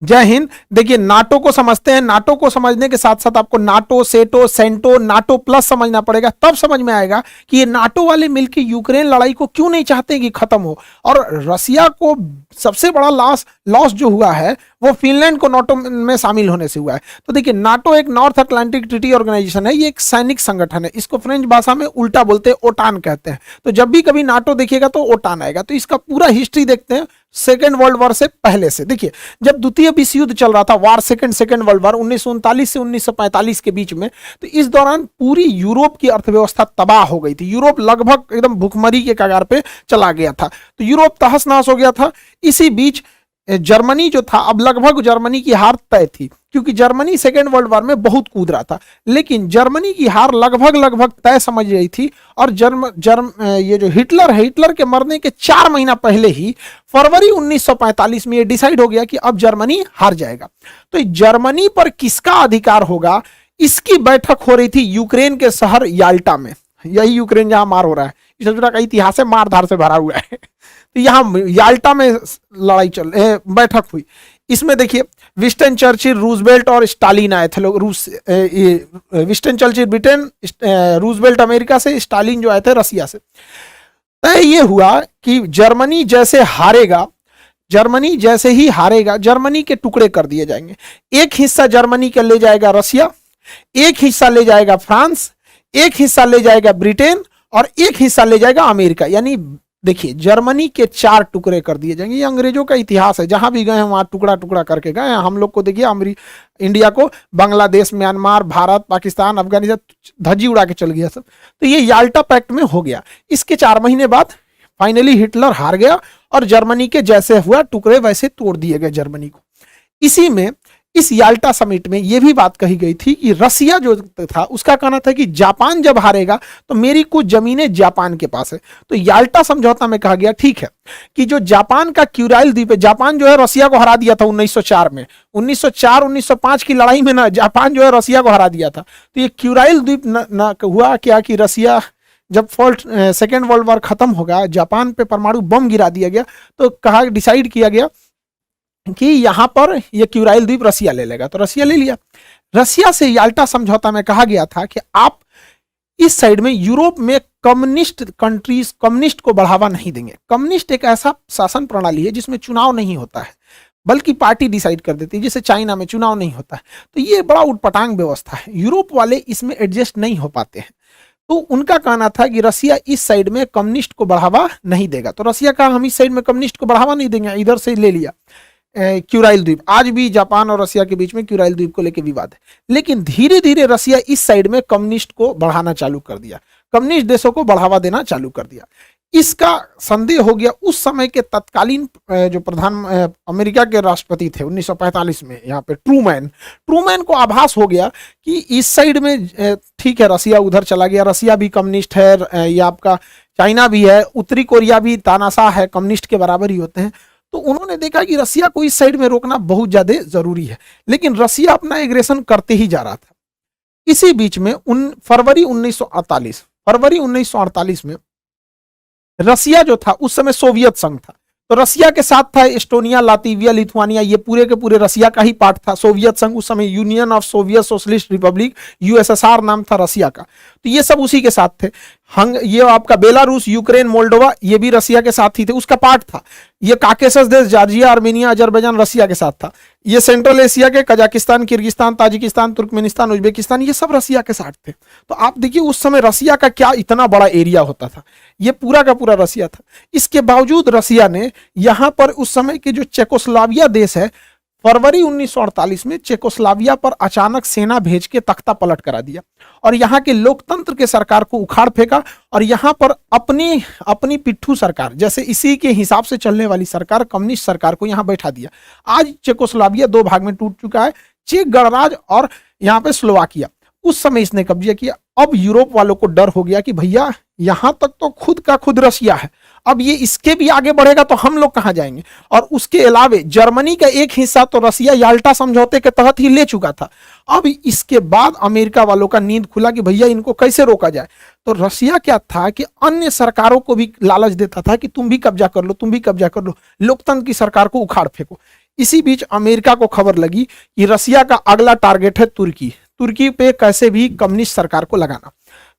जय हिंद। देखिए नाटो को समझते हैं, नाटो को समझने के साथ साथ आपको नाटो, सेटो, सेंटो, नाटो प्लस समझना पड़ेगा, तब समझ में आएगा कि ये नाटो वाले मिलकर यूक्रेन लड़ाई को क्यों नहीं चाहते कि खत्म हो। और रसिया को सबसे बड़ा लॉस जो हुआ है वो फिनलैंड को नाटो में शामिल होने से हुआ है। तो देखिए नाटो एक नॉर्थ अटलांटिक ट्रीटी ऑर्गेनाइजेशन है, ये एक सैनिक संगठन है, इसको फ्रेंच भाषा में उल्टा बोलते हैं ओटान कहते हैं। तो जब भी कभी नाटो देखिएगा तो ओटान आएगा। तो इसका पूरा हिस्ट्री देखते हैं सेकेंड वर्ल्ड वॉर से पहले से। देखिए जब द्वितीय विश्व युद्ध चल रहा था, वार सेकेंड वर्ल्ड वॉर 1939 से 1945 के बीच में, तो इस दौरान पूरी यूरोप की अर्थव्यवस्था तबाह हो गई थी। यूरोप लगभग एकदम भुखमरी के कगार पे चला गया था, तो यूरोप तहस नहस हो गया था। इसी बीच जर्मनी जो था, अब लगभग जर्मनी की हार तय थी, क्योंकि जर्मनी सेकेंड वर्ल्ड वॉर में बहुत कूद रहा था, लेकिन जर्मनी की हार लगभग तय समझ रही थी। और ये जो हिटलर है, हिटलर के मरने के 4 महीना पहले ही फरवरी 1945 में ये डिसाइड हो गया कि अब जर्मनी हार जाएगा। तो जर्मनी पर किसका अधिकार होगा, इसकी बैठक हो रही थी यूक्रेन के शहर याल्टा में। यही यूक्रेन जहां मार हो रहा है, इस का इतिहास है, मारधार से भरा हुआ है। तो यहाँ याल्टा में बैठक हुई। इसमें देखिए विंस्टन चर्चिल, रूजवेल्ट और स्टालिन आए थे लोग। Winston Churchill Britain, Roosevelt America से, स्टालिन जो आए थे रसिया से। तय ये हुआ कि जर्मनी जैसे ही हारेगा, जर्मनी के टुकड़े कर दिए जाएंगे। एक हिस्सा जर्मनी का ले जाएगा रसिया, एक हिस्सा ले जाएगा फ्रांस, एक हिस्सा ले जाएगा ब्रिटेन और एक हिस्सा ले जाएगा अमेरिका। यानी देखिए जर्मनी के 4 टुकड़े कर दिए जाएंगे। ये अंग्रेजों का इतिहास है, जहां भी गए हैं वहां टुकड़ा टुकड़ा करके गए हैं। हम लोग को देखिए इंडिया को बांग्लादेश, म्यांमार, भारत, पाकिस्तान, अफगानिस्तान धज्जी उड़ा के चल गया सब। तो ये याल्टा पैक्ट में हो गया। इसके 4 महीने बाद फाइनली हिटलर हार गया और जर्मनी के जैसे हुआ टुकड़े वैसे तोड़ दिए गए जर्मनी को। इसी में इस याल्टा समिट में यह भी बात कही गई थी कि रसिया जो था उसका कहना था कि जापान जब हारेगा तो मेरी कुछ जमीनें जापान के पास है। तो याल्टा समझौता में कहा गया ठीक है कि जो जापान का क्यूराइल द्वीप है, जापान जो है रसिया को हरा दिया था 1904 में, 1904-1905 की लड़ाई में ना जापान जो है रसिया को हरा दिया था। तो ये क्यूराइल द्वीप न हुआ क्या कि रसिया जब सेकेंड वर्ल्ड वॉर खत्म होगा, जापान पे परमाणु बम गिरा दिया गया, तो कहा डिसाइड किया गया कि यहां पर ये क्यूराइल द्वीप रसिया ले लेगा। तो रसिया ले लिया। रसिया से याल्टा समझौता में कहा गया था कि आप इस साइड में यूरोप में कम्युनिस्ट को बढ़ावा नहीं देंगे। कम्युनिस्ट एक ऐसा शासन प्रणाली है जिसमें चुनाव नहीं होता है, बल्कि पार्टी डिसाइड कर देती है, जैसे चाइना में चुनाव नहीं होता है। तो ये बड़ा उटपटांग व्यवस्था है, यूरोप वाले इसमें एडजस्ट नहीं हो पाते हैं। तो उनका कहना था कि रसिया इस साइड में कम्युनिस्ट को बढ़ावा नहीं देगा। तो रसिया कहा हम इस साइड में कम्युनिस्ट को बढ़ावा नहीं देंगे, इधर से ले लिया क्यूराइल द्वीप। आज भी जापान और रसिया के बीच में क्यूराइल द्वीप को लेकर विवाद है। लेकिन धीरे धीरे रसिया इस साइड में कम्युनिस्ट को बढ़ाना चालू कर दिया, कम्युनिस्ट देशों को बढ़ावा देना चालू कर दिया। इसका संदेह हो गया उस समय के तत्कालीन जो अमेरिका के राष्ट्रपति थे 1945 में, यहाँ पे ट्रूमैन को आभास हो गया कि इस साइड में ठीक है रसिया उधर चला गया, रसिया भी कम्युनिस्ट है, ये आपका चाइना भी है, उत्तरी कोरिया भी तानाशाह है, कम्युनिस्ट के बराबर ही होते हैं। तो उन्होंने देखा कि रसिया को इस साइड में रोकना बहुत ज्यादा जरूरी है, लेकिन रसिया अपना एग्रेशन करते ही जा रहा था। इसी बीच में फरवरी 1948 में रसिया जो था उस समय सोवियत संघ था, तो रसिया के साथ था एस्टोनिया, लातविया, लिथुआनिया, ये पूरे के पूरे रसिया का ही पार्ट था। सोवियत संघ उस समय union of Soviet socialist Republic, USSR नाम था रसिया का, तो ये सब उसी के साथ थे। ये आपका बेलारूस, यूक्रेन, मोल्डोवा, ये भी रसिया के साथ ही थे, उसका पार्ट था। ये काकेशस देश, जॉर्जिया, आर्मेनिया, अजरबैजान रसिया के साथ था। ये सेंट्रल एशिया के Kazakhstan, Kyrgyzstan, Tajikistan, Turkmenistan, Uzbekistan, ये सब रसिया के साथ थे। तो आप देखिए उस समय रसिया का क्या इतना बड़ा एरिया होता था, ये पूरा का पूरा रसिया था। इसके बावजूद रसिया ने यहां पर उस समय के जो चेकोस्लाविया देश है, फरवरी 1948 में चेकोस्लाविया पर अचानक सेना भेज के तख्ता पलट करा दिया और यहाँ के लोकतंत्र के सरकार को उखाड़ फेंका और यहाँ पर अपनी पिट्ठू सरकार, जैसे इसी के हिसाब से चलने वाली सरकार, कम्युनिस्ट सरकार को यहाँ बैठा दिया। आज चेकोस्लाविया 2 भाग में टूट चुका है, चेक गणराज्य और यहाँ पे स्लोवाकिया। उस समय इसने कब्जा किया। अब यूरोप वालों को डर हो गया कि भैया यहां तक तो खुद का खुद रसिया है, अब ये इसके भी आगे बढ़ेगा तो हम लोग कहां जाएंगे। और उसके अलावे जर्मनी का एक हिस्सा तो रसिया याल्टा समझौते के तहत ही ले चुका था। अब इसके बाद अमेरिका वालों का नींद खुला कि भैया इनको कैसे रोका जाए। तो रसिया क्या था कि अन्य सरकारों को भी लालच देता था कि तुम भी कब्जा कर लो, तुम भी कब्जा कर लो, लोकतंत्र की सरकार को उखाड़ फेंको। इसी बीच अमेरिका को खबर लगी कि रसिया का अगला टारगेट है तुर्की, तुर्की पे कैसे भी कम्युनिस्ट सरकार को लगाना।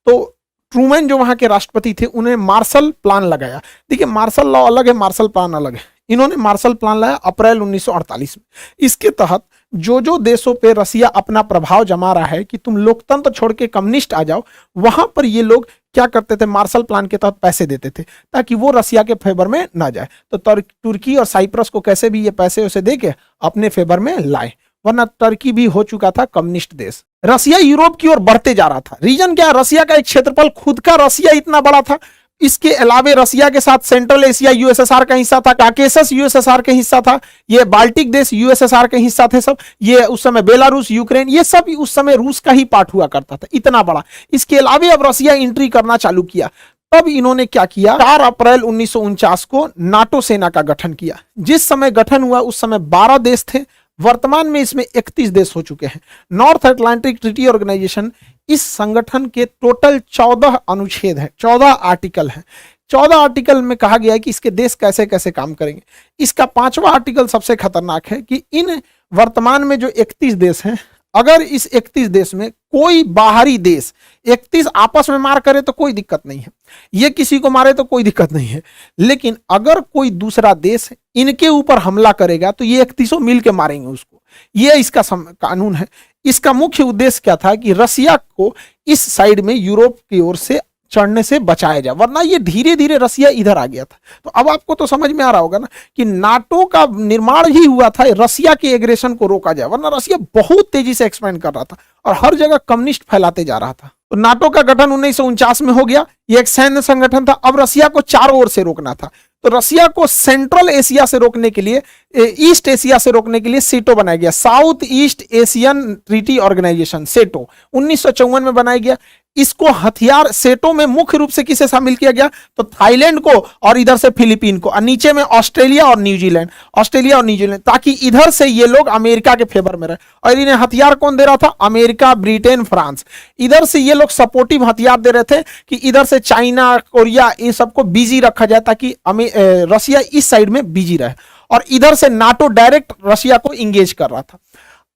तो ट्रूमैन जो वहां के राष्ट्रपति थे उन्हें मार्शल प्लान लगाया। देखिए मार्शल लॉ अलग है, मार्शल प्लान अलग है। इन्होंने मार्शल प्लान लाया अप्रैल 1948 में। इसके तहत जो देशों पे रसिया अपना प्रभाव जमा रहा है कि तुम लोकतंत्र छोड़ के कम्युनिस्ट आ जाओ, वहां पर ये लोग क्या करते थे, मार्शल प्लान के तहत पैसे देते थे ताकि वो रसिया के फेवर में ना जाए। तो तुर्की और साइप्रस को कैसे भी ये पैसे उसे दे के अपने फेवर में लाए, वरना टर्की भी हो चुका था कम्युनिस्ट देश। रसिया यूरोप की ओर बढ़ते जा रहा था। रीजन क्या है, रसिया का एक क्षेत्रफल खुद का रसिया इतना बड़ा था, इसके अलावे रसिया के साथ सेंट्रल एशिया यूएसएसआर का हिस्सा था, काकेसस यूएसएसआर का हिस्सा था, ये बाल्टिक देश यूएसएसआर के हिस्सा थे सब, ये उस समय बेलारूस, यूक्रेन, ये सब उस समय रूस का ही पार्ट हुआ करता था, इतना बड़ा। इसके अलावे अब रसिया एंट्री करना चालू किया। तब इन्होंने क्या किया, 4 अप्रैल 1949 को नाटो सेना का गठन किया। जिस समय गठन हुआ उस समय 12 देश थे, वर्तमान में इसमें 31 देश हो चुके हैं। नॉर्थ अटलांटिक ट्रीटी ऑर्गेनाइजेशन, इस संगठन के टोटल 14 अनुच्छेद हैं, 14 आर्टिकल हैं। 14 आर्टिकल में कहा गया है कि इसके देश कैसे कैसे काम करेंगे। इसका 5वां आर्टिकल सबसे खतरनाक है कि इन वर्तमान में जो 31 देश हैं, अगर इस 31 देश में कोई बाहरी देश 31 आपस में मार करे तो कोई दिक्कत नहीं है, ये किसी को मारे तो कोई दिक्कत नहीं है, लेकिन अगर कोई दूसरा देश इनके ऊपर हमला करेगा तो ये 31 मिल के मारेंगे उसको। ये इसका कानून है। इसका मुख्य उद्देश्य क्या था कि रसिया को इस साइड में यूरोप की ओर से चढ़ने से बचाया जाए, वरना ये धीरे धीरे रसिया इधर आ गया था। तो अब आपको तो समझ में आ रहा होगा ना कि नाटो का निर्माण ही हुआ था रसिया के एग्रेशन को रोका जाए, वरना रसिया बहुत तेजी से एक्सपेंड कर रहा था और हर जगह कम्युनिस्ट फैलाते जा रहा था। तो नाटो का गठन 1949 में हो गया। ये एक सैन्य संगठन था। अब रसिया को चारों ओर से रोकना था। तो रसिया को सेंट्रल एशिया से रोकने के लिए, ईस्ट एशिया से रोकने के लिए सेटो बनाया गया, south east Asian treaty organisation, SEATO 1954 में बनाया गया। इसको हथियार, सेटो में मुख्य रूप से किसे शामिल किया गया, तो थाईलैंड को और इधर से फिलीपीन को, और नीचे में ऑस्ट्रेलिया और न्यूजीलैंड, ताकि इधर से ये लोग अमेरिका के फेवर में रहे। और इन्हें हथियार कौन दे रहा था, अमेरिका, ब्रिटेन, फ्रांस। इधर से ये लोग सपोर्टिव हथियार दे रहे थे कि इधर से चाइना, कोरिया, इन सबको बिजी रखा जाए ताकि रसिया इस साइड में बिजी रहे, और इधर से नाटो डायरेक्ट रसिया को इंगेज कर रहा था।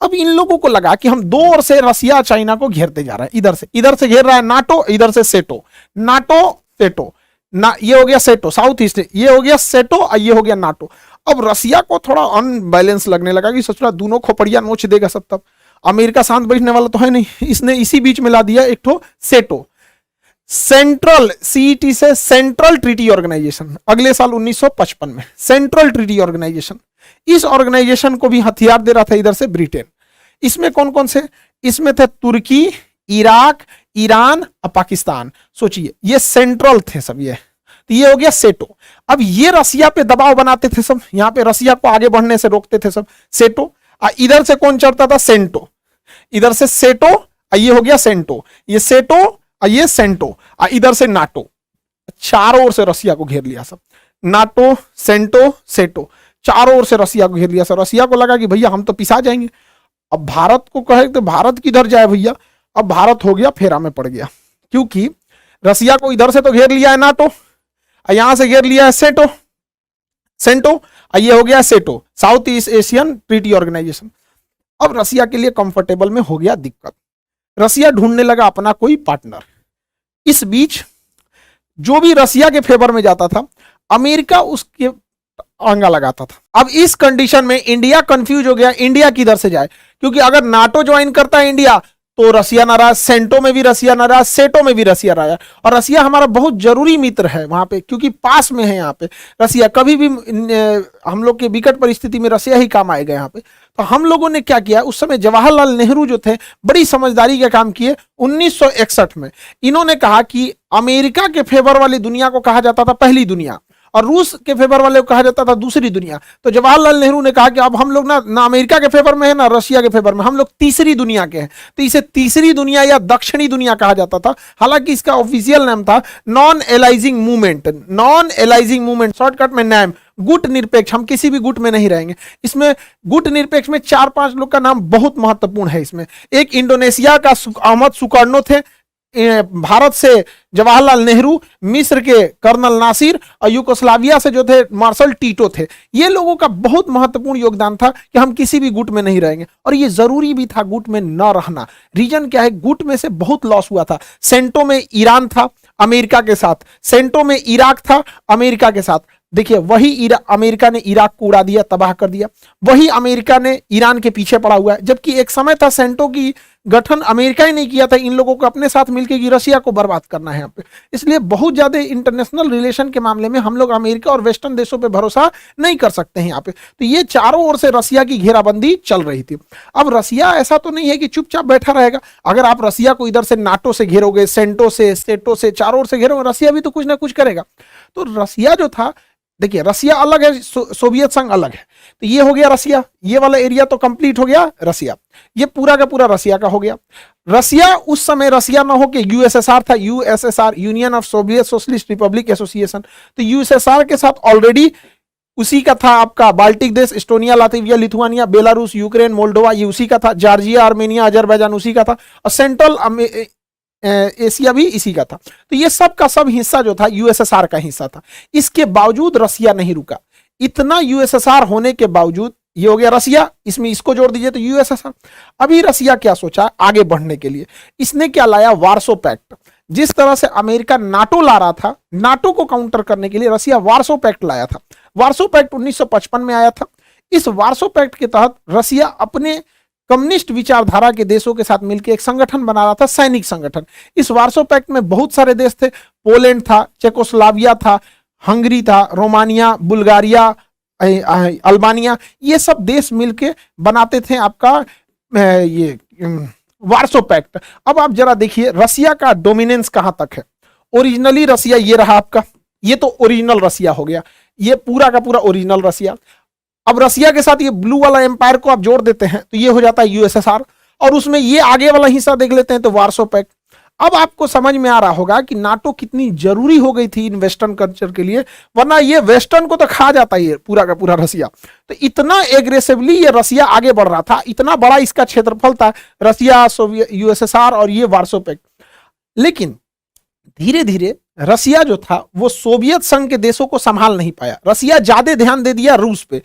अब इन लोगों को लगा कि हम दो ओर से रसिया चाइना को घेरते जा रहा है, इधर से घेर रहा है नाटो, इधर से सेटो, नाटो सेटो ना, ये हो गया सेटो साउथ ईस्ट, ये हो गया सेटो और ये हो गया नाटो। अब रसिया को थोड़ा अनबैलेंस लगने लगा कि सचुरा दोनों खोपड़िया नोच देगा सब, तब अमेरिका शांत बैठने वाला तो है नहीं। इसने इसी बीच में ला दिया एक ठो सेटो, सेंट्रल, सीईटी से सेंट्रल ट्रीटी ऑर्गेनाइजेशन, अगले साल 1955 में सेंट्रल ट्रीटी ऑर्गेनाइजेशन। इस ऑर्गेनाइजेशन को भी हथियार दे रहा था इधर से ब्रिटेन। इसमें कौन कौन से, इसमें थे तुर्की, इराक, ईरान और पाकिस्तान। सोचिए ये सेंट्रल थे सब। ये हो गया सेटो। अब ये रसिया पे दबाव बनाते थे सब, यहां पे रसिया को आगे बढ़ने से रोकते थे सब, सेटो। इधर से कौन चढ़ता था, सेंटो, इधर से सेटो, ये हो गया सेंटो, ये सेटो और ये सेंटो, इधर से नाटो। चारों ओर से रसिया को घेर लिया सब, नाटो, सेंटो, सेटो, चारों ओर से रसिया को घेर लिया सब। रसिया को लगा कि भैया हम तो पिसा जाएंगे। अब भारत को कहे तो भारत किधर जाए भैया, अब भारत हो गया फेरा में पड़ गया, क्योंकि रसिया को इधर से तो घेर लिया है नाटो, यहां से घेर लिया है सेटो, सेंटो, ये हो गया SEATO, south east Asian treaty organisation. अब रसिया के लिए कंफर्टेबल में हो गया दिक्कत, रसिया ढूंढने लगा अपना कोई पार्टनर। इस बीच जो भी रसिया के फेवर में जाता था, अमेरिका उसके आंगा लगाता था। अब इस कंडीशन में इंडिया कंफ्यूज हो गया, इंडिया किधर से जाए, क्योंकि अगर नाटो ज्वाइन करता है इंडिया तो रसिया नाराज, सेंटो में भी रसिया नाराज, सेटो में भी रसिया नाराज। और रसिया हमारा बहुत जरूरी मित्र है वहां पे, क्योंकि पास में है यहाँ पे रसिया, कभी भी हम लोग के विकट परिस्थिति में रसिया ही काम आएगा यहाँ पे। तो हम लोगों ने क्या किया, उस समय जवाहरलाल नेहरू जो थे बड़ी समझदारी का काम किए। 1961 में इन्होंने कहा कि अमेरिका के फेवर वाली दुनिया को कहा जाता था पहली दुनिया, और रूस के फेवर वाले को कहा जाता था दूसरी दुनिया। तो जवाहरलाल नेहरू ने कहा कि अब हम लोग ना अमेरिका के फेवर में है ना रशिया के फेवर में, हम लोग तीसरी दुनिया के हैं। तो इसे तीसरी दुनिया या दक्षिणी दुनिया कहा जाता था। हालांकि इसका ऑफिशियल नाम था non aliasing movement, non aliasing movement, shortcut में नाम गुट निरपेक्ष। हम किसी भी गुट में नहीं रहेंगे। इसमें गुट निरपेक्ष में 4-5 लोग का नाम बहुत महत्वपूर्ण है। इसमें एक इंडोनेशिया का अहमद सुकर्नो थे, भारत से जवाहरलाल नेहरू, मिस्र के कर्नल नासिर और यूगोस्लाविया से जो थे मार्शल टीटो थे। ये लोगों का बहुत महत्वपूर्ण योगदान था कि हम किसी भी गुट में नहीं रहेंगे, और ये जरूरी भी था गुट में न रहना। रीजन क्या है, गुट में से बहुत लॉस हुआ था। सेंटो में ईरान था अमेरिका के साथ, सेंटो में इराक था अमेरिका के साथ। देखिए वही अमेरिका ने इराक को उड़ा दिया, तबाह कर दिया। वही अमेरिका ने ईरान के पीछे पड़ा हुआ है, जबकि एक समय था सेंटो की गठन अमेरिका ही नहीं किया था, इन लोगों को अपने साथ मिलकर कि रशिया को बर्बाद करना है यहाँ पे। इसलिए बहुत ज्यादा इंटरनेशनल रिलेशन के मामले में हम लोग अमेरिका और वेस्टर्न देशों पे भरोसा नहीं कर सकते हैं यहाँ पे। तो ये चारों ओर से रशिया की घेराबंदी चल रही थी। अब रशिया ऐसा तो नहीं है कि चुपचाप बैठा रहेगा। अगर आप रशिया को इधर से नाटो से घेरोगे, सेंटो से, स्टेटो से, चारों ओर से घेरोगे, रशिया भी तो कुछ ना कुछ करेगा। तो रशिया जो था, देखिए रशिया अलग है, सोवियत संघ अलग है। तो ये हो गया रशिया, ये वाला एरिया तो कंप्लीट हो गया रशिया, ये पूरा का पूरा रशिया का हो गया। रशिया उस समय रशिया ना हो के यूएसएसआर था, USSR, union of Soviet socialist Republic association. तो यूएसएसआर के साथ ऑलरेडी उसी का था आपका बाल्टिक देश, Estonia, Latvia, Lithuania, Belarus, Ukraine, Moldova, ये उसी का था। जॉर्जिया, आर्मेनिया, अजरबैजान उसी का था। और सेंट्रल एशिया भी इसी का था। तो ये सब का सब हिस्सा जो था यूएसएसआर का हिस्सा था। इसके बावजूद रशिया नहीं रुका। इतना यूएसएसआर होने के बावजूद, ये हो गया रशिया, इसमें इसको जोड़ दीजिए तो यूएसएसआर। अभी रशिया क्या सोचा आगे बढ़ने के लिए, इसने क्या लाया, वार्सो पैक्ट। जिस तरह से अमेरिका नाटो ला रहा था, नाटो को काउंटर करने के लिए रशिया वार्सो पैक्ट लाया था। वार्सो पैक्ट 1955 में आया था। इस वार्सो पैक्ट के तहत रशिया अपने कम्युनिस्ट विचारधारा के देशों के साथ मिलकर एक संगठन बना रहा था, सैनिक संगठन। इस वार्सो पैक्ट में बहुत सारे देश थे, पोलैंड था, चेकोस्लोवाकिया था, हंगरी था, रोमानिया, बुल्गारिया, अल्बानिया, ये सब देश मिलके बनाते थे आपका ये वार्सो पैक्ट। अब आप जरा देखिए रशिया का डोमिनेंस कहां तक है। ओरिजिनली रशिया ये रहा आपका, ये तो ओरिजिनल रशिया हो गया, ये पूरा का पूरा ओरिजिनल रशिया। अब रशिया के साथ ये ब्लू वाला एम्पायर को आप जोड़ देते हैं तो ये हो जाता है यूएसएसआर, और उसमें ये आगे वाला हिस्सा देख लेते हैं तो वार्सो पैक्ट। अब आपको समझ में आ रहा होगा कि नाटो कितनी जरूरी हो गई थी इन वेस्टर्न कल्चर के लिए, वरना ये वेस्टर्न को तो खा जाता है पूरा का पूरा रशिया। तो इतना एग्रेसिवली ये रशिया आगे बढ़ रहा था, इतना बड़ा इसका क्षेत्रफल था, रशिया, सोवियत, यूएसएसआर और ये वार्सो पैक्ट। लेकिन धीरे धीरे रशिया जो था वो सोवियत संघ के देशों को संभाल नहीं पाया। रशिया ज्यादा ध्यान दे दिया रूस पे,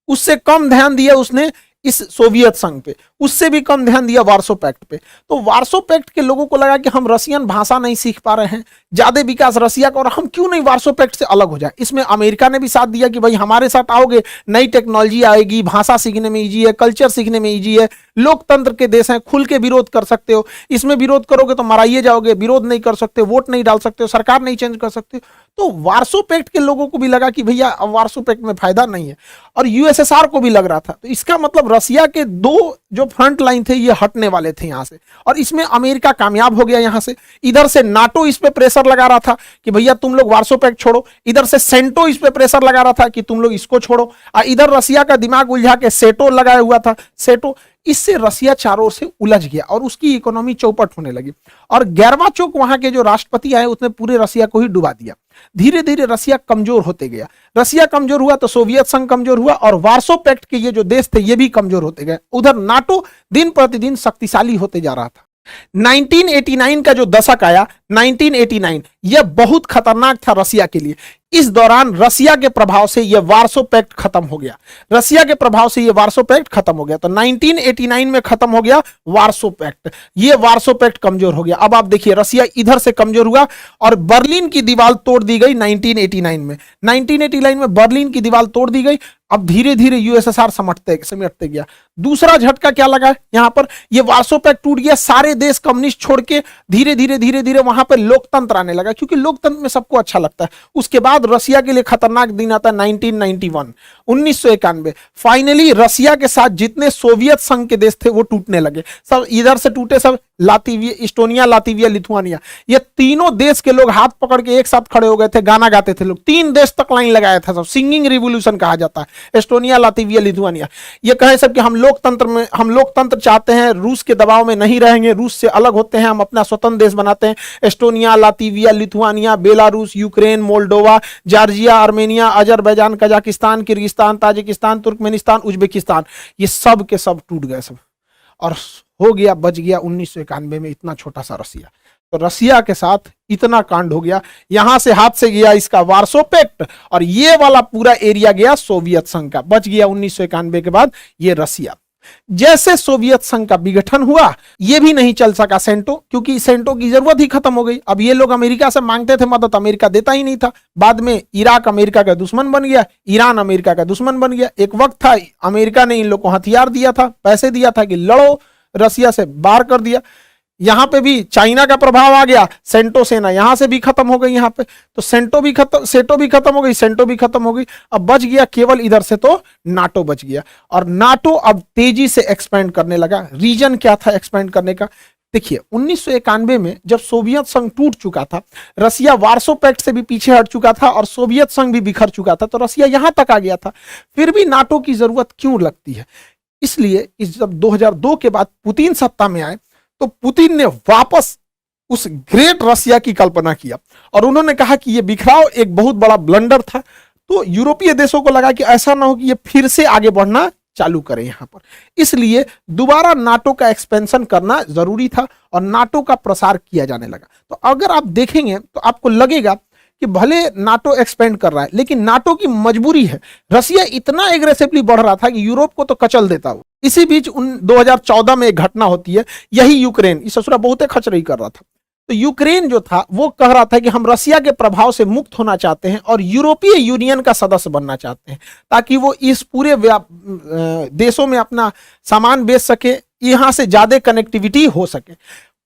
उससे कम ध्यान दिया उसने इस सोवियत संघ पे, उससे भी कम ध्यान दिया वार्सो पैक्ट पे। तो वार्सो पैक्ट के लोगों को लगा कि हम रशियन भाषा नहीं सीख पा रहे हैं, ज्यादा विकास रशिया का, और हम क्यों नहीं वार्सो पैक्ट से अलग हो जाए। इसमें अमेरिका ने भी साथ दिया कि भाई हमारे साथ आओगे, नई टेक्नोलॉजी आएगी, भाषा सीखने में इजी है, कल्चर सीखने में इजी है, लोकतंत्र के देश हैं, खुल के विरोध कर सकते हो। इसमें विरोध करोगे तो मराइए जाओगे, विरोध नहीं कर सकते, वोट नहीं डाल सकते हो, सरकार नहीं चेंज कर सकते। तो वार्सो पैक्ट के लोगों को भी लगा कि भैया अब वार्सो पैक्ट में फायदा नहीं है, और यूएसएसआर को भी लग रहा था। तो इसका मतलब रशिया के दो जो फ्रंट लाइन थे ये हटने वाले थे यहां से, और इसमें अमेरिका कामयाब हो गया यहां से। इधर से नाटो इस पे प्रेशर लगा रहा था कि भैया तुम लोग वार्सो पैक्ट छोड़ो, इधर से सेंटो इस पे प्रेशर लगा रहा था कि तुम लोग इसको छोड़ो, और इधर रशिया का दिमाग उलझा के सेटो लगाया हुआ था, सेटो। इससे रशिया चारों ओर से उलझ गया और उसकी इकोनॉमी चौपट होने लगी। और गैरवाचोक वहां के जो राष्ट्रपति आए उसने पूरे रशिया को ही डुबा दिया। धीरे धीरे रशिया कमजोर होते गया। रशिया कमजोर हुआ तो सोवियत संघ कमजोर हुआ, और वार्सो पैक्ट के ये जो देश थे ये भी कमजोर होते गए। उधर नाटो दिन प्रतिदिन शक्तिशाली होते जा रहा था। 1989 का जो दशक आया, 1989, यह बहुत खतरनाक था रशिया के लिए। इस दौरान रशिया के प्रभाव से यह वार्सो पैक्ट खत्म हो गया, रशिया के प्रभाव से यह वार्सो पैक्ट खत्म हो गया। तो 1989 में खत्म हो गया वार्सो पैक्ट, यह वार्सो पैक्ट कमजोर हो गया। अब आप देखिए रशिया इधर से कमजोर हुआ और बर्लिन की दीवार तोड़ दी गई 1989 में। 1989 में बर्लिन की दीवार तोड़ दी गई। अब धीरे धीरे यूएसएसआर समेटते गया। दूसरा झटका क्या लगा यहां पर, यह वार्सो पैक्ट टूट गया, सारे देश कम्युनिस्ट छोड़ के धीरे धीरे वहां पर लोकतंत्र आने लगा, क्योंकि लोकतंत्र में सबको अच्छा लगता है। उसके बाद रशिया के लिए खतरनाक दिन आता है 1991, 1991। फाइनली रशिया के साथ जितने सोवियत संघ के देश थे वो टूटने लगे। सब इधर से टूटे, सब लातविया, एस्टोनिया, लातविया, लिथुआनिया, ये तीनों देश के लोग हाथ पकड़ के एक साथ खड़े हो गए थे, गाना गाते थे लोग। 3 देश तक लाइन लगाया था, सब सिंगिंग रिवॉल्यूशन कहा जाता है। एस्टोनिया, लातविया, लिथुआनिया ये कहे सब कि हम लोकतंत्र चाहते हैं, रूस के दबाव में नहीं रहेंगे, रूस से अलग होते हैं, हम अपना स्वतंत्र देश बनाते हैं। Estonia, Latvia, Lithuania, Belarus, Ukraine, Moldova, Georgia, Armenia, Azerbaijan, Kazakhstan, Kyrgyzstan, Tajikistan, Turkmenistan, Uzbekistan, ये सब के सब टूट गए सब, और हो गया, बच गया 1991 में इतना छोटा सा रसिया। तो रसिया के साथ इतना कांड हो गया, यहां से हाथ से गया इसका वार्सो पैक्ट, और ये वाला पूरा एरिया गया सोवियत संघ का, बच गया 1991 के बाद ये रसिया। जैसे सोवियत संघ का विघटन हुआ, ये भी नहीं चल सका सेंटो, क्योंकि सेंटो की जरूरत ही खत्म हो गई। अब ये लोग अमेरिका से मांगते थे मदद, अमेरिका देता ही नहीं था। बाद में इराक अमेरिका का दुश्मन बन गया, ईरान अमेरिका का दुश्मन बन गया। एक वक्त था अमेरिका ने इन लोग को हथियार दिया था, पैसे दिया था कि लड़ो, रसिया से बाहर कर दिया। यहां पे भी चाइना का प्रभाव आ गया, सेंटो सेना यहां से भी खत्म हो गई, यहां पे तो सेंटो भी खत्म हो गई, सेंटो भी खत्म हो गई। अब बच गया केवल इधर से तो नाटो बच गया, और नाटो अब तेजी से एक्सपेंड करने लगा। रीजन क्या था एक्सपेंड करने का? देखिए 1991 में जब सोवियत संघ टूट चुका था, रसिया वार्सो पैक्ट से भी पीछे हट चुका था और सोवियत संघ भी बिखर चुका था, तो रसिया यहां तक आ गया था। फिर भी नाटो की जरूरत क्यों लगती है? इसलिए जब 2002 के बाद पुतिन सत्ता में आए, तो पुतिन ने वापस उस ग्रेट रसिया की कल्पना किया, और उन्होंने कहा कि यह बिखराव एक बहुत बड़ा ब्लंडर था। तो यूरोपीय देशों को लगा कि ऐसा ना हो कि ये फिर से आगे बढ़ना चालू करें यहां पर, इसलिए दोबारा नाटो का एक्सपेंशन करना जरूरी था और नाटो का प्रसार किया जाने लगा। तो अगर आप देखेंगे तो आपको लगेगा कि भले नाटो एक्सपेंड कर रहा है, लेकिन नाटो की मजबूरी है। रसिया इतना एग्रेसिवली बढ़ रहा था कि यूरोप को तो कचल देता वो। इसी बीच 2014 में एक घटना होती है, यही यूक्रेन, इस ससुरा बहुत खचरई कर रहा था। तो यूक्रेन जो था वो कह रहा था कि हम रसिया के प्रभाव से मुक्त होना चाहते हैं और यूरोपीय यूनियन का सदस्य बनना चाहते हैं, ताकि वो इस पूरे देशों में अपना सामान बेच सके, यहां से ज्यादा कनेक्टिविटी हो सके।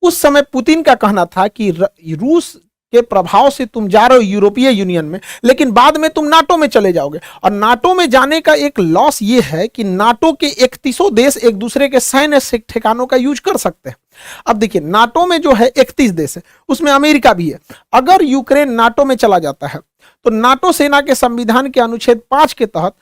उस समय पुतिन का कहना था कि रूस के प्रभाव से तुम जा रहे हो यूरोपीय यूनियन में, लेकिन बाद में तुम नाटो में चले जाओगे, और नाटो में जाने का एक लॉस ये है कि नाटो के 31 देश एक दूसरे के सैन्य ठिकानों का यूज कर सकते हैं। अब देखिए नाटो में जो है 31 देश है, उसमें अमेरिका भी है। अगर यूक्रेन नाटो में चला जाता है तो नाटो सेना के संविधान के अनुच्छेद 5 के तहत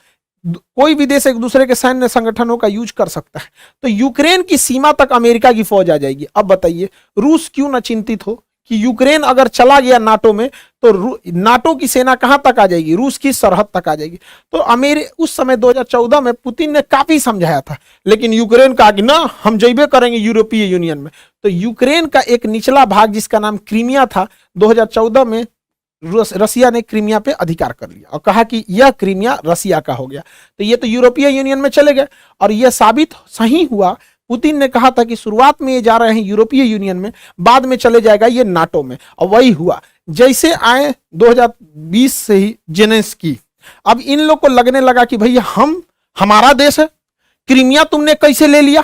कोई भी देश एक दूसरे के सैन्य संगठनों का यूज कर सकता है। तो यूक्रेन की सीमा तक अमेरिका की फौज आ जाएगी। अब बताइए रूस क्यों न चिंतित हो कि यूक्रेन अगर चला गया नाटो में तो नाटो की सेना कहां तक आ जाएगी? रूस की सरहद तक आ जाएगी। तो उस समय 2014 में पुतिन ने काफी समझाया था, लेकिन यूक्रेन कहा कि ना हम जइबे करेंगे यूरोपीय यूनियन में। तो यूक्रेन का एक निचला भाग जिसका नाम क्रीमिया था, 2014 में रसिया ने क्रीमिया पे अधिकार कर लिया और कहा कि यह क्रीमिया रसिया का हो गया। तो ये तो यूरोपीय यूनियन में चले गए, और यह साबित सही हुआ। पुतिन ने कहा था कि शुरुआत में ये जा रहे हैं यूरोपीय यूनियन में, बाद में चले जाएगा ये नाटो में, और वही हुआ। जैसे आए 2020 से ही जेलेंस्की, अब इन लोग को लगने लगा कि भैया हमारा देश है, क्रीमिया तुमने कैसे ले लिया?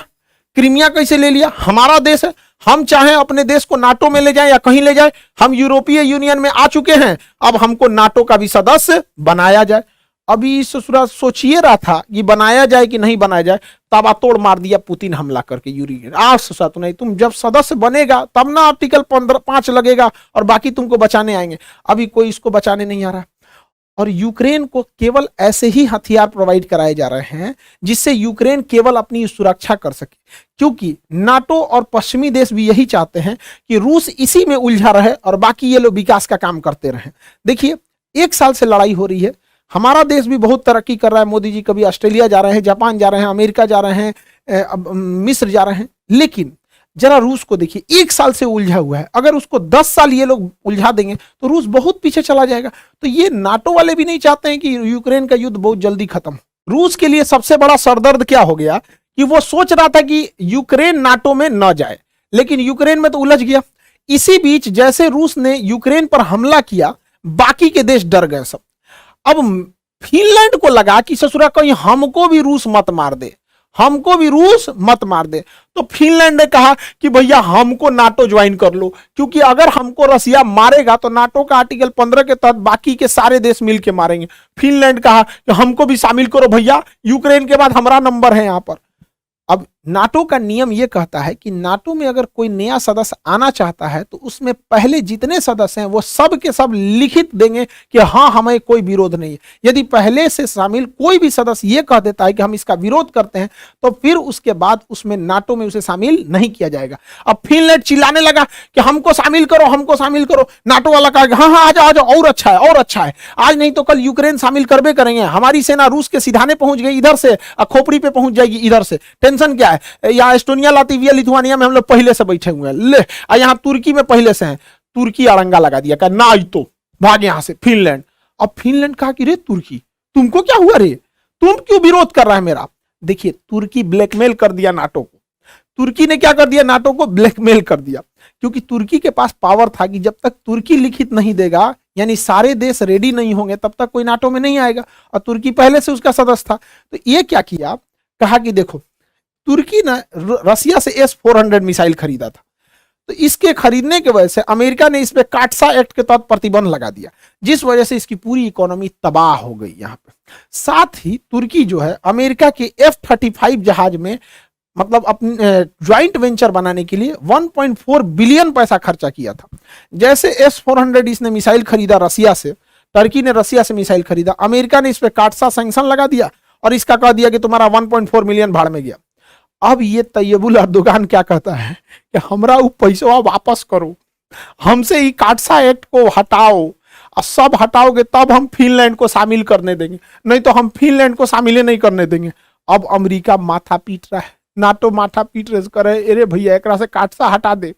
क्रीमिया कैसे ले लिया? हमारा देश है, हम चाहें अपने देश को नाटो में ले जाएं या कहीं ले जाएं, हम यूरोपीय यूनियन में आ चुके हैं, अब हमको नाटो का भी सदस्य बनाया जाए। अभी ससुरा सोचिए रहा था कि बनाया जाए कि नहीं बनाया जाए, ताबड़तोड़ मार दिया पुतिन हमला करके यूक्रेन। ससुरा तो नहीं, तुम जब सदस्य बनेगा तब ना आर्टिकल 5 लगेगा और बाकी तुमको बचाने आएंगे। अभी कोई इसको बचाने नहीं आ रहा, और यूक्रेन को केवल ऐसे ही हथियार प्रोवाइड कराए जा रहे हैं जिससे यूक्रेन केवल अपनी सुरक्षा कर सके, क्योंकि नाटो और पश्चिमी देश भी यही चाहते हैं कि रूस इसी में उलझा रहे और बाकी ये लोग विकास का काम करते रहें। देखिए 1 साल से लड़ाई हो रही है, हमारा देश भी बहुत तरक्की कर रहा है। मोदी जी कभी ऑस्ट्रेलिया जा रहे हैं, जापान जा रहे हैं, अमेरिका जा रहे हैं, मिस्र जा रहे हैं, लेकिन जरा रूस को देखिए 1 साल से उलझा हुआ है। अगर उसको 10 साल ये लोग उलझा देंगे तो रूस बहुत पीछे चला जाएगा। तो ये नाटो वाले भी नहीं चाहते हैं कि यूक्रेन का युद्ध बहुत जल्दी खत्म हो। रूस के लिए सबसे बड़ा सरदर्द क्या हो गया कि वो सोच रहा था कि यूक्रेन नाटो में न जाए, लेकिन यूक्रेन में तो उलझ गया। इसी बीच जैसे रूस ने यूक्रेन पर हमला किया, बाकी के देश डर गए सब। अब फिनलैंड को लगा कि ससुरा कहीं हमको भी रूस मत मार दे, हमको भी रूस मत मार दे। तो फिनलैंड ने कहा कि भैया हमको नाटो ज्वाइन कर लो, क्योंकि अगर हमको रसिया मारेगा तो नाटो का आर्टिकल 15 के तहत बाकी के सारे देश मिलके मारेंगे। फिनलैंड कहा कि हमको भी शामिल करो भैया, यूक्रेन के बाद हमारा नंबर है यहां पर। अब नाटो का नियम यह कहता है कि नाटो में अगर कोई नया सदस्य आना चाहता है तो उसमें पहले जितने सदस्य हैं वो सब के सब लिखित देंगे कि हाँ हमें कोई विरोध नहीं है। यदि पहले से शामिल कोई भी सदस्य ये कह देता है कि हम इसका विरोध करते हैं तो फिर उसके बाद उसमें नाटो में उसे शामिल नहीं किया जाएगा। अब फिनलैंड चिल्लाने लगा कि हमको शामिल करो, हमको शामिल करो। नाटो वाला कहा हाँ हाँ आ जाओ आ जाओ, और अच्छा है और अच्छा है, आज नहीं तो कल यूक्रेन शामिल करबे करेंगे। हमारी सेना रूस के सिधाने पहुंच गई इधर से, खोपड़ी पे पहुंच जाएगी इधर से, टेंशन क्या, क्या है, यहाँ एस्टोनिया, लातविया, लिथुआनिया में हम लोग पहले से बैठे हुए हैं, ले यहाँ तुर्की में पहले से हैं, तुर्की अड़ंगा लगा दिया, कहा ना तो भाग यहाँ से, फिनलैंड। अब फिनलैंड कहा कि रे तुर्की तुमको क्या हुआ रे, तुम क्यों विरोध कर रहा है मेरा। देखिए तुर्की ब्लैकमेल कर दिया नाटो को, तुर्की ने क्या कर दिया, नाटो को ब्लैकमेल कर दिया, क्योंकि तुर्की के पास पावर था कि जब तक तुर्की लिखित नहीं देगा, यानी सारे देश रेडी नहीं होंगे, तब तक कोई नाटो में नहीं आएगा, और तुर्की पहले से उसका सदस्य था। तो ये क्या किया, कहा कि देखो तुर्की ने रसिया से S-400 मिसाइल खरीदा था, तो इसके खरीदने की वजह से अमेरिका ने इस पे काटसा एक्ट के तहत प्रतिबंध लगा दिया, जिस वजह से इसकी पूरी इकोनॉमी तबाह हो गई यहाँ पे। साथ ही तुर्की जो है अमेरिका के F-35 जहाज में मतलब अपने ज्वाइंट वेंचर बनाने के लिए 1.4 बिलियन पैसा खर्चा किया था। जैसे S-400 इसने मिसाइल खरीदा रसिया से, टर्की ने रसिया से मिसाइल खरीदा, अमेरिका ने इस पे काटसा सैंक्शन लगा दिया और इसका कह दिया कि तुम्हारा 1.4 मिलियन भाड़ में गया। अब ये तैयबुल अर्दोगान क्या कहता है कि हमरा वो पैसा वापस करो, हमसे ही काटसा एक्ट को हटाओ, और सब हटाओगे तब हम फिनलैंड को शामिल करने देंगे, नहीं तो हम फिनलैंड को शामिल नहीं करने देंगे। अब अमेरिका माथा पीट रहा है, नाटो माथा पीट रहे करे, अरे भैया एक से काटसा हटा दे,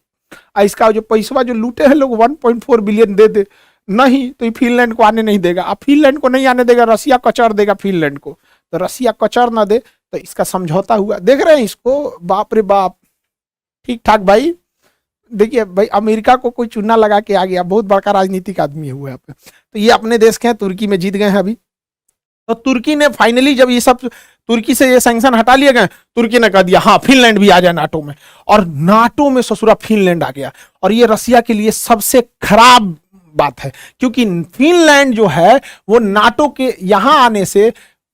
इसका जो पैसा जो लूटे हैं लोग 1.4 बिलियन दे दे, नहीं तो फिनलैंड को आने नहीं देगा। अब फिनलैंड को नहीं आने देगा, रसिया कचर देगा फिनलैंड को, तो रसिया कचर ना दे तो इसका समझौता हुआ। देख रहे हैं इसको, बाप रे बाप, ठीक ठाक भाई। देखिए भाई अमेरिका को कोई चुना लगा के आ गया, बहुत बड़का राजनीतिक आदमी है यहाँ पे। तो ये अपने देश के हैं, तुर्की में जीत गए हैं अभी। तो तुर्की ने फाइनली जब ये सब तुर्की से ये सैंक्शन हटा लिए गए, तुर्की ने कह दिया हाँ फिनलैंड भी आ जाए नाटो में, और नाटो में ससुरा फिनलैंड आ गया। और ये रसिया के लिए सबसे खराब बात है, क्योंकि फिनलैंड जो है वो नाटो के यहां आने से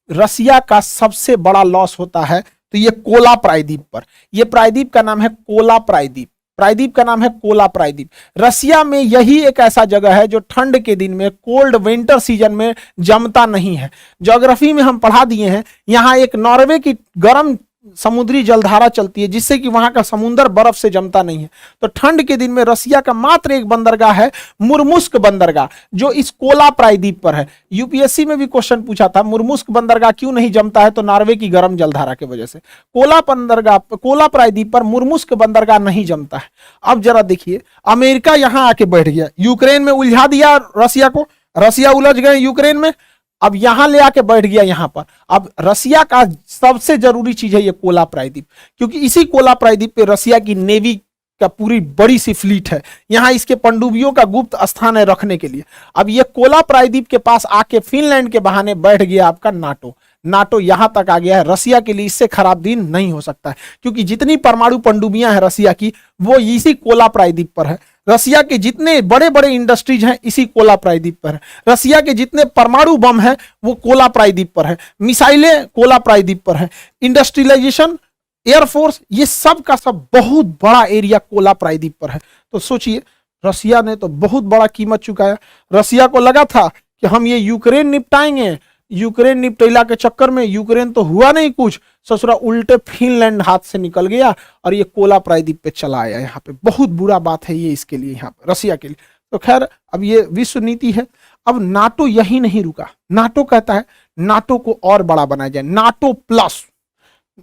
रसिया का सबसे बड़ा लॉस होता है। तो ये कोला प्रायद्वीप पर, ये प्रायद्वीप का नाम है कोला प्रायद्वीप, प्रायद्वीप का नाम है कोला प्रायद्वीप। रसिया में यही एक ऐसा जगह है जो ठंड के दिन में, कोल्ड विंटर सीजन में जमता नहीं है। ज्योग्राफी में हम पढ़ा दिए हैं, यहाँ एक नॉर्वे की गर्म समुद्री जलधारा चलती है, जिससे कि वहां का समुद्र बर्फ से जमता नहीं है। तो ठंड के दिन में रसिया का मात्र एक बंदरगाह है, मुर्मुस्क बंदरगाह, जो इस कोला प्रायद्वीप पर है। यूपीएससी में भी क्वेश्चन पूछा था, मुर्मुस्क बंदरगाह क्यों नहीं जमता है, तो नॉर्वे की गर्म जलधारा की वजह से। कोला प्रायद्वीप पर मुर्मुस्क बंदरगाह नहीं जमता है। अब जरा देखिए, अमेरिका यहां आके बैठ गया, यूक्रेन में उलझा दिया रसिया को, रसिया उलझ गए यूक्रेन में, अब यहां ले आके बैठ गया यहां पर। अब रसिया का सबसे जरूरी चीज है ये कोला प्रायद्वीप, क्योंकि इसी कोला प्रायद्वीप पे रसिया की नेवी का पूरी बड़ी सी फ्लीट है, यहां इसके पनडुब्बियों का गुप्त स्थान है रखने के लिए। अब ये कोला प्रायद्वीप के पास आके फिनलैंड के बहाने बैठ गया आपका नाटो, नाटो यहां तक आ गया है। रसिया के लिए इससे खराब दिन नहीं हो सकता है, क्योंकि जितनी परमाणु पनडुब्बियां हैं रसिया की, वो इसी कोला प्रायद्वीप पर है। रसिया के जितने बड़े बड़े इंडस्ट्रीज हैं इसी कोला प्रायद्वीप पर है। रसिया के जितने परमाणु बम हैं वो कोला प्रायद्वीप पर है, मिसाइलें कोला प्रायद्वीप पर है, इंडस्ट्रियलाइजेशन, एयरफोर्स, ये सब का सब बहुत बड़ा एरिया कोला प्रायद्वीप पर है। तो सोचिए, रसिया ने तो बहुत बड़ा कीमत चुकाया। रसिया को लगा था कि हम ये यूक्रेन निपटाएंगे, यूक्रेन निपटेला के चक्कर में यूक्रेन तो हुआ नहीं कुछ, ससुरा उल्टे फिनलैंड हाथ से निकल गया और ये कोला प्रायद्वीप पे चला आया। यहाँ पे बहुत बुरा बात है ये इसके लिए, यहाँ पे रसिया के लिए। तो खैर अब ये विश्व नीति है। अब नाटो यही नहीं रुका, नाटो कहता है नाटो को और बड़ा बनाया जाए, नाटो प्लस।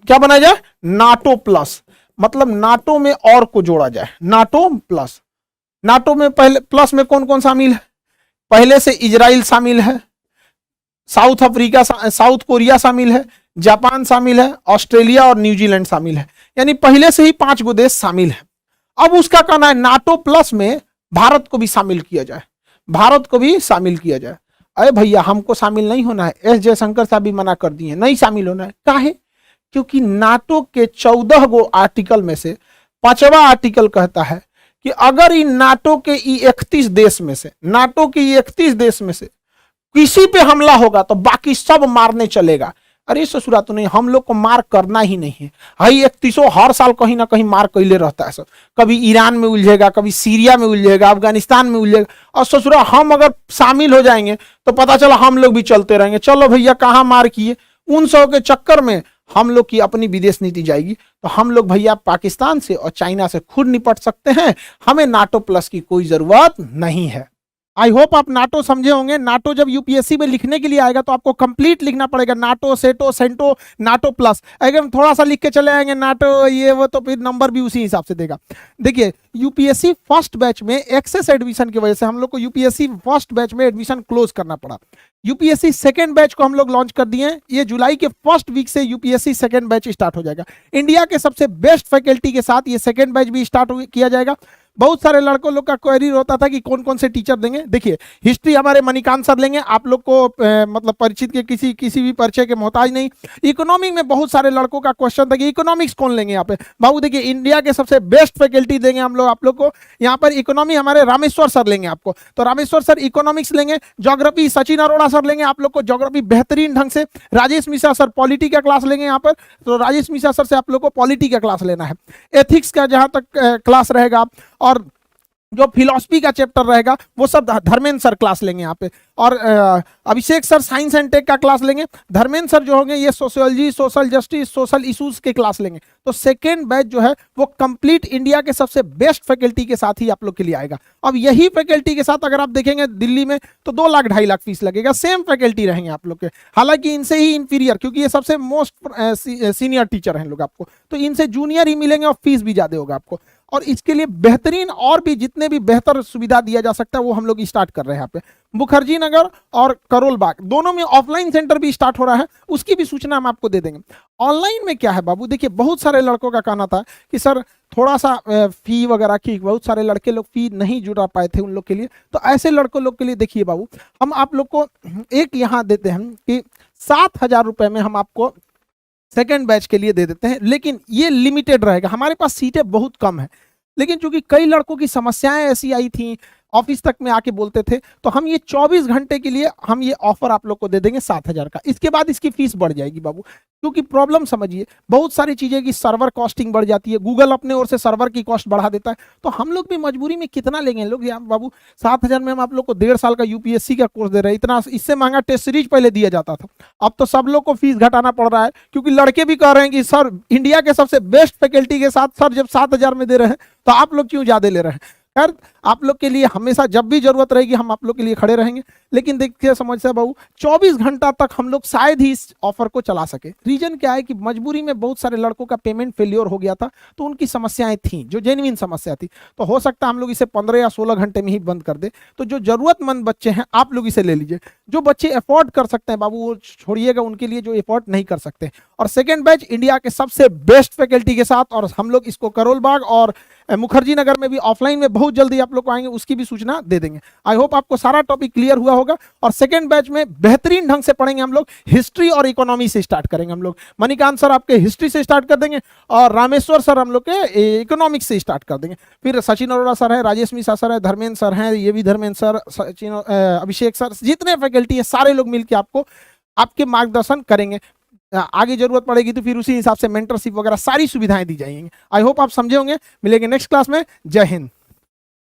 क्या बनाया जाए? नाटो प्लस, मतलब नाटो में और को जोड़ा जाए, नाटो प्लस। नाटो में पहले प्लस में कौन कौन शामिल है? पहले से इजराइल शामिल है, साउथ अफ्रीका, साउथ कोरिया शामिल है, जापान शामिल है, ऑस्ट्रेलिया और न्यूजीलैंड शामिल है, यानी पहले से ही 5 गो देश शामिल है। अब उसका कहना है नाटो प्लस में भारत को भी शामिल किया जाए, भारत को भी शामिल किया जाए। अरे भैया हमको शामिल नहीं होना है, एस जयशंकर साहब भी मना कर दिए, नहीं शामिल होना है। काहे? क्योंकि नाटो के 14 गो आर्टिकल में से 5वां आर्टिकल कहता है कि अगर इन नाटो के 31 देश में से, नाटो के 31 देश में से किसी पे हमला होगा तो बाकी सब मारने चलेगा। अरे ससुरा तो नहीं, हम लोग को मार करना ही नहीं है। हाई 31 हर साल कहीं ना कहीं मार कैले रहता है सब, कभी ईरान में उलझेगा, कभी सीरिया में उलझेगा, अफगानिस्तान में उलझेगा। और ससुरा हम अगर शामिल हो जाएंगे तो पता चला हम लोग भी चलते रहेंगे, चलो भैया कहाँ मार किए। उन सब के चक्कर में हम लोग की अपनी विदेश नीति जाएगी। तो हम लोग भैया पाकिस्तान से और चाइना से खुद निपट सकते हैं, हमें नाटो प्लस की कोई जरूरत नहीं है। आई होप आप नाटो समझे होंगे। नाटो जब यूपीएससी में लिखने के लिए आएगा तो आपको कंप्लीट लिखना पड़ेगा, नाटो, सेटो, सेंटो, नाटो प्लस। अगर हम थोड़ा सा लिख के चले आएंगे नाटो ये वो, तो फिर नंबर भी उसी हिसाब से देगा। देखिए यूपीएससी फर्स्ट बैच में एक्सेस एडमिशन की वजह से हम लोग को यूपीएससी फर्स्ट बैच में एडमिशन क्लोज करना पड़ा। यूपीएससी सेकेंड बैच को हम लोग लॉन्च कर दिए हैं। ये जुलाई के फर्स्ट वीक से यूपीएससी सेकेंड बैच स्टार्ट हो जाएगा। इंडिया के सबसे बेस्ट फैकल्टी के साथ ये सेकेंड बैच भी स्टार्ट किया जाएगा। बहुत सारे लड़कों लोग का क्वेरी होता था कि कौन कौन से टीचर देंगे। देखिए हिस्ट्री हमारे मणिकांत सर लेंगे, आप लोग को मतलब परिचित के किसी भी परिचय के मोहताज नहीं। इकोनॉमिक में बहुत सारे लड़कों का क्वेश्चन था कि इकोनॉमिक्स कौन लेंगे यहाँ पे। बाबू देखिए इंडिया के सबसे बेस्ट फैकल्टी देंगे हम लोग आप लोग को। यहाँ पर इकोनॉमी हमारे रामेश्वर सर लेंगे आपको, तो रामेश्वर सर इकोनॉमिक्स लेंगे। ज्योग्राफी सचिन अरोड़ा सर लेंगे आप लोग को ज्योग्राफी बेहतरीन ढंग से। राजेश मिश्रा सर पॉलिटी का क्लास लेंगे यहाँ पर, तो राजेश मिश्रा सर से आप लोग को पॉलिटी का क्लास लेना है। एथिक्स का जहां तक क्लास रहेगा, और जो फिलॉसफी का चैप्टर रहेगा वो सब धर्मेंद्र सर क्लास लेंगे यहाँ पे। और अभिषेक सर साइंस एंड टेक का क्लास लेंगे। धर्मेंद्र सर जो होंगे ये sociology, social justice, social issues के क्लास लेंगे। तो सेकेंड बैच जो है वो कंप्लीट इंडिया के सबसे बेस्ट फैकल्टी के साथ ही आप लोग के लिए आएगा। अब यही फैकल्टी के साथ अगर आप देखेंगे दिल्ली में तो 2 लाख 2.5 लाख फीस लगेगा। सेम फैकल्टी रहेंगे आप लोग के, हालांकि इनसे ही इंफीरियर, क्योंकि ये सबसे मोस्ट सीनियर टीचर हैं लोग आपको, तो इनसे जूनियर ही मिलेंगे और फीस भी ज्यादा होगा आपको। और इसके लिए बेहतरीन और भी जितने भी बेहतर सुविधा दिया जा सकता है वो हम लोग स्टार्ट कर रहे हैं यहाँ पे। मुखर्जी नगर और करोल बाग दोनों में ऑफलाइन सेंटर भी स्टार्ट हो रहा है, उसकी भी सूचना हम आपको दे देंगे। ऑनलाइन में क्या है बाबू, देखिए बहुत सारे लड़कों का कहना था कि सर थोड़ा सा फी वगैरह की, बहुत सारे लड़के लोग फी नहीं जुटा पाए थे उन लोग के लिए। तो ऐसे लड़कों लोग के लिए देखिए बाबू, हम आप लोग को एक यहाँ देते हैं कि 7,000 रुपये में हम आपको सेकेंड बैच के लिए दे देते हैं, लेकिन ये लिमिटेड रहेगा। हमारे पास सीटें बहुत कम है, लेकिन चूंकि कई लड़कों की समस्याएं ऐसी आई थी, ऑफिस तक में आके बोलते थे, तो हम ये 24 घंटे के लिए हम ये ऑफर आप लोग को दे देंगे 7,000 का। इसके बाद इसकी फीस बढ़ जाएगी बाबू, क्योंकि प्रॉब्लम समझिए बहुत सारी चीजें की सर्वर कॉस्टिंग बढ़ जाती है, गूगल अपने ओर से सर्वर की कॉस्ट बढ़ा देता है। तो हम लोग भी मजबूरी में कितना लेंगे लोग यार बाबू, 7,000 में हम आप लोग को 1.5 साल का यूपीएससी का कोर्स दे रहे हैं। इतना इससे महंगा टेस्ट सीरीज पहले दिया जाता था, अब तो सब लोग को फीस घटाना पड़ रहा है, क्योंकि लड़के भी कह रहे हैं कि सर इंडिया के सबसे बेस्ट फैकल्टी के साथ सर जब 7,000 में दे रहे हैं तो आप लोग क्यों ज्यादा ले रहे हैं। खैर आप लोग के लिए हमेशा जब भी जरूरत रहेगी हम आप लोग के लिए खड़े रहेंगे, लेकिन देखिए समझ बाबू 24 घंटा तक हम लोग शायद ही इस ऑफर को चला सके। रीजन क्या है कि मजबूरी में बहुत सारे लड़कों का पेमेंट फेलियर हो गया था, तो उनकी समस्याएं थी जो जेन्युइन समस्या थी। तो हो सकता है हम लोग इसे 15 या 16 घंटे में ही बंद कर दे। तो जो जरूरतमंद बच्चे हैं आप लोग इसे ले लीजिए, जो बच्चे अफोर्ड कर सकते हैं बाबू वो छोड़िएगा उनके लिए जो अफोर्ड नहीं कर सकते। और सेकेंड बैच इंडिया के सबसे बेस्ट फैकल्टी के साथ, और हम लोग इसको करोल बाग और मुखर्जी नगर में भी ऑफलाइन में बहुत जल्दी आप लोग को आएंगे, उसकी भी सूचना दे देंगे। आई होप आपको सारा टॉपिक क्लियर हुआ होगा। और सेकंड बैच में बेहतरीन ढंग से पढ़ेंगे हम लोग, हिस्ट्री और इकोनॉमी से स्टार्ट करेंगे हम लोग। मणिकांत सर आपके हिस्ट्री से स्टार्ट कर देंगे और रामेश्वर सर हम लोग के इकोनॉमिक्स से स्टार्ट कर देंगे। फिर सचिन अरोड़ा सर है, राजेश मिश्रा सर है, धर्मेंद्र सर हैं, ये भी धर्मेंद्र सर, सचिन, अभिषेक सर, जितने फैकल्टी है सारे लोग मिलकर आपको आपके मार्गदर्शन करेंगे। आगे जरूरत पड़ेगी तो फिर उसी हिसाब से मेंटरशिप वगैरह सारी सुविधाएं दी जाएंगी। आई होप आप समझे होंगे। मिलेंगे नेक्स्ट क्लास में। जय हिंद।